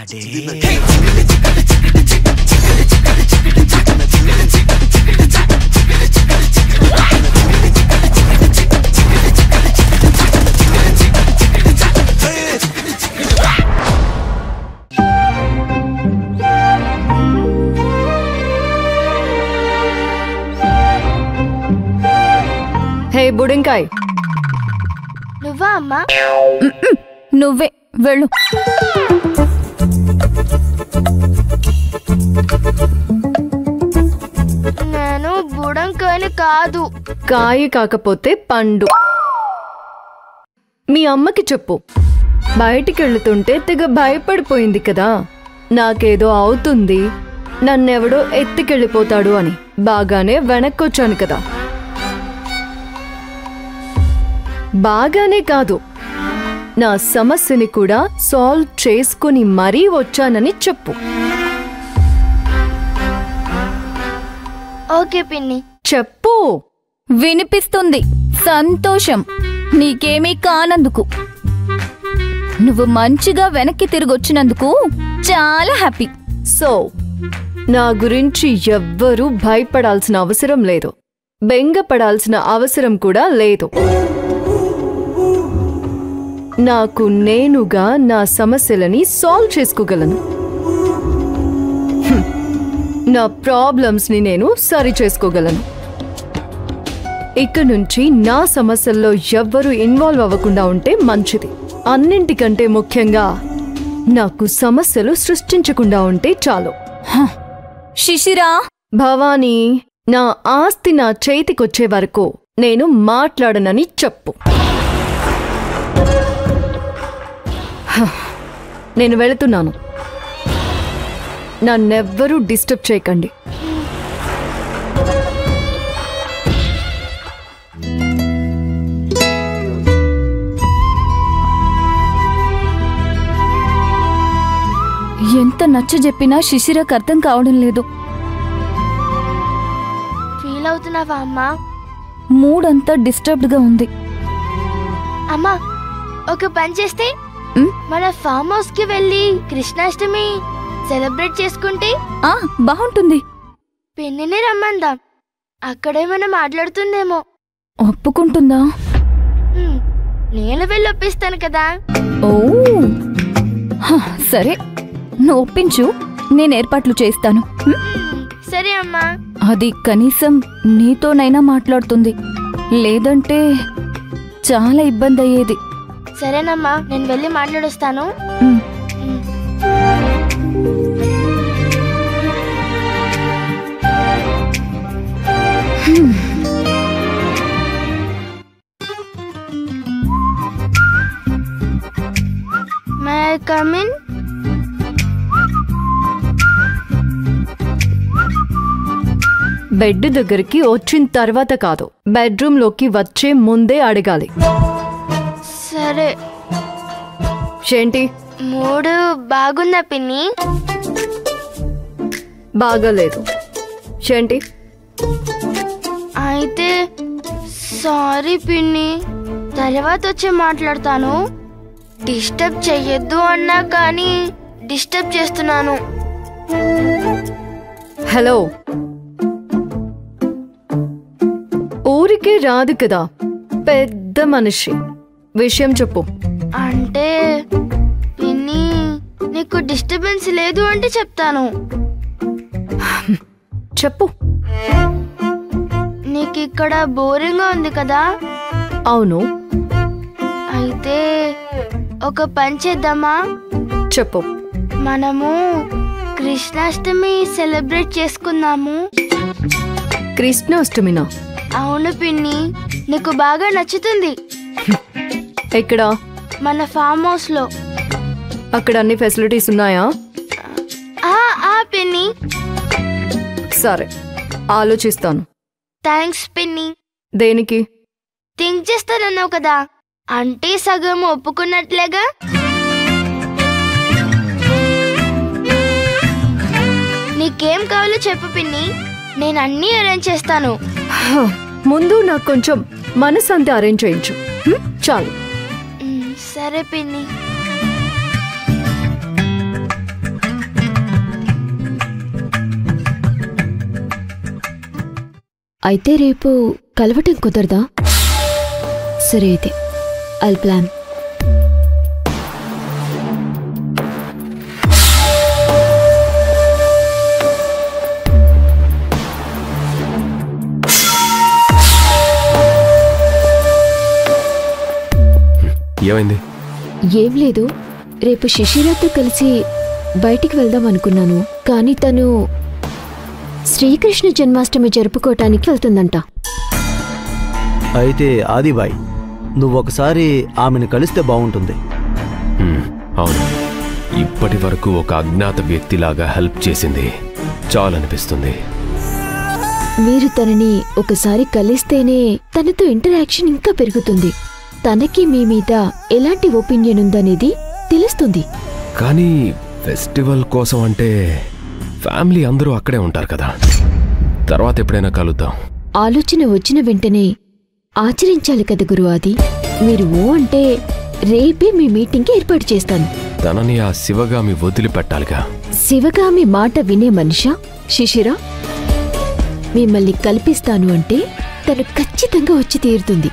హే బుడంకాయ్, నువ్వా అమ్మా? నువ్వే వెళ్ళు. నేను బుడంకాయని కాదు. కాయ కాకపోతే పండు. మీ అమ్మకి చెప్పు, బయటికి వెళ్తుంటే తెగ భయపడిపోయింది కదా, నాకేదో అవుతుంది, నన్నెవడో ఎత్తికెళ్ళిపోతాడు అని. బాగానే వెనక్కొచ్చాను కదా. బాగానే కాదు, నా సమస్యని కూడా సాల్వ్ చేసుకుని మరీ వచ్చానని చెప్పు. ఓకే పిన్ని. చెప్పు. వినిపిస్తుంది. సంతోషం. నీకేమీ కానందుకు, నువ్వు మంచిగా వెనక్కి తిరిగొచ్చినందుకు చాలా హ్యాపీ. సో నా గురించి ఎవ్వరూ భయపడాల్సిన అవసరం లేదు, బెంగపడాల్సిన అవసరం కూడా లేదు. నాకు నేనుగా నా సమస్యలని సాల్వ్ చేసుకోగలను. నా ప్రాబ్లమ్స్ని నేను సరి చేసుకోగలను. ఇక నుంచి నా సమస్యల్లో ఎవ్వరూ ఇన్వాల్వ్ అవ్వకుండా ఉంటే మంచిది. అన్నింటికంటే ముఖ్యంగా నాకు సమస్యలు సృష్టించకుండా ఉంటే చాలు. శిశిరా, భవానీ, నా ఆస్తి నా చేతికొచ్చే వరకు నేను మాట్లాడనని చెప్పు. నేను వెళుతున్నాను. నన్నెవ్వరూ డిస్టర్బ్ చేయకండి. ఎంత నచ్చజెప్పినా శిశిరకు అర్థం కావడం లేదు. ఫీల్ అవుతున్నావా అమ్మా? మూడంతా డిస్టర్బ్డ్ గా ఉంది. అమ్మా, ఒక పని చేస్తే మన ఫామ్ హౌస్ కి వెళ్ళి కృష్ణాష్టమి సెలబ్రేట్ చేసుకుంటే బాగుంటుంది. పిన్నిని రమ్మందాం, అక్కడేమైనా మాట్లాడుతుందేమో. ఒప్పుకుంటుందా? నేను వెళ్ళి ఒప్పిస్తాను కదా. ఓ సరే, నువ్వు ఒప్పించు, నేను ఏర్పాట్లు చేస్తాను. సరే అమ్మా. అది కనీసం నీతోనైనా మాట్లాడుతుంది, లేదంటే చాలా ఇబ్బంది అయ్యేది. సరేనమ్మా, నేను వెళ్ళి మాట్లాడొస్తాను. May I come in? Bed దగ్గరికి వచ్చిన తర్వాత కాదు, బెడ్రూమ్ లోకి వచ్చే ముందే అడగాలి. సరే. ఏంటి? మూడు బాగుందా పిన్ని? బాగాలేదు. ఏంటి? అయితే సారీ పిన్ని, తర్వాత వచ్చి మాట్లాడతాను. డిస్టర్బ్ చెయ్యొద్దు అన్నా కానీ డిస్టర్బ్ చేస్తున్నాను. హలో, ఊరికే రాదు కదా, పెద్ద మనిషి, విషయం చెప్పు. అంటే పిన్ని, నీకు డిస్టర్బెన్స్ లేదు అంటే చెప్తాను. చెప్పు. నీకు ఇక్కడ బోరింగ్ గా ఉంది కదా? అవును. అయితే ఒక పని చేద్దామా? చెప్పు. మనము కృష్ణాష్టమి సెలబ్రేట్ చేసుకుందాము. కృష్ణాష్టమినా? అవును పిన్ని, నీకు బాగా నచ్చుతుంది. ఎక్కడ? మన ఫామ్ హౌస్ లో. అక్కడ అన్ని ఫెసిలిటీస్ ఉన్నాయా? పిన్ని. సరే, ఆలోచిస్తాను. థ్యాంక్స్ పిన్ని. దేనికి? థింక్ చేస్తానన్నావు కదా, అంటే సగం ఒప్పుకున్నట్లేగా. నీకేం కావాలో చెప్పు పిన్ని, నేను అన్నీ అరేంజ్ చేస్తాను. ముందు నాకు కొంచెం మనసంతా అరేంజ్ చేయించు చాలు. సరే పిన్ని. అయితే రేపు కలవటం కుదరదా? సరే అయితే ఐల్ ప్లాన్. ఏమైంది? ఏం లేదు, రేపు శిశిరాతో కలిసి బయటికి వెళ్దాం అనుకున్నాను, కానీ తను శ్రీకృష్ణ జన్మాష్టమి జరుపుకోవటానికి వెళ్తుందంట. అయితే ఆదిబాయ్, నువ్వొకసారి ఆమెను కలిస్తే బాగుంటుంది. అవును, ఇప్పటి వరకు ఒక అజ్ఞాత వ్యక్తిలాగా హెల్ప్ చేసింది చాలనిపిస్తుంది. మీరు తనని ఒకసారి కలిస్తేనే తనతో ఇంటరాక్షన్ ఇంకా పెరుగుతుంది. తనకి మీ మీద ఎలాంటి ఒపీనియన్ ఉందనేది తెలుస్తుంది. కానీ ఫెస్టివల్ కోసం అంటే ఫ్యామిలీ అందరూ అక్కడే ఉంటారు కదా, తర్వాత ఎప్పుడైనా కలుద్దాం. ఆలోచన వచ్చిన వెంటనే ఆచరించాలి కదా గురు ఆది. మీరు ఓ అంటే రేపే మీ మీటింగ్కి ఏర్పాటు చేస్తాను. తనని ఆ శివగామి వదిలిపెట్టాలిగా. శివగామి మాట వినే మనిషా శిశిర? మిమ్మల్ని కల్పిస్తాను అంటే తను ఖచ్చితంగా వచ్చి తీరుతుంది.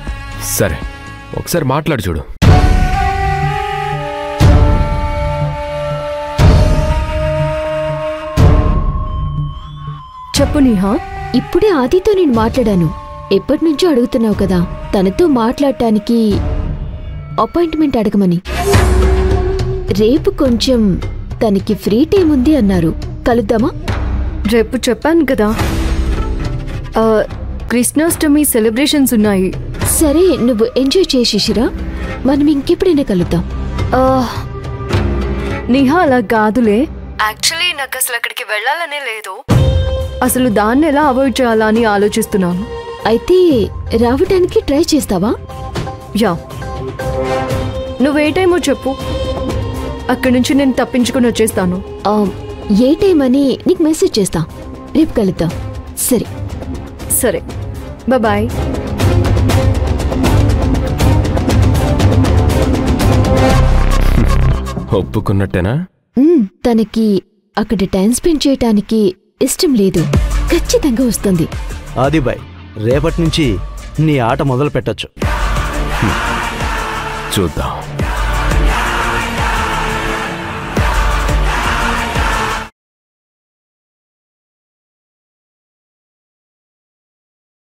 సరే, ఒకసారి మాట్లాడి చూడు. చెప్పు నేహా. ఇప్పుడే ఆదితో నేను మాట్లాడాను. ఎప్పటినుంచో అడుగుతున్నావు కదా తనతో మాట్లాడటానికి అపాయింట్మెంట్ అడగమని. రేపు కొంచెం తనకి ఫ్రీ టైం ఉంది అన్నారు, కలుద్దామా? రేపు చెప్పాను కదా, కృష్ణాష్టమి సెలబ్రేషన్స్ ఉన్నాయి. సరే, నువ్వు ఎంజాయ్ చేయి శిశిరా, మనం ఇంకెప్పుడైనా కలుద్దాం. నేహా అలా కాదులే. యాక్చువల్లీ నాకు అసలు అక్కడికి వెళ్ళాలనే లేదు. అసలు దాన్ని ఎలా అవాయిడ్ చేయాలా అని ఆలోచిస్తున్నాను. అయితే రావటానికి ట్రై చేస్తావా? యా, నువ్వే టైమో చెప్పు, అక్కడి నుంచి నేను తప్పించుకుని వచ్చేస్తాను. ఏ టైం అని నీకు మెసేజ్ చేస్తా. రేపు కలుద్దాం. సరే సరే, బాయ్. ఒప్పుకున్నట్టేనా? తనకి అక్కడ టైం స్పెండ్ చేయటానికి ఇష్టం లేదు, ఖచ్చితంగా వస్తుంది. ఆదిబాయ్, రేపటి నుంచి నీ ఆట మొదలు పెట్టొచ్చు. చూద్దాం.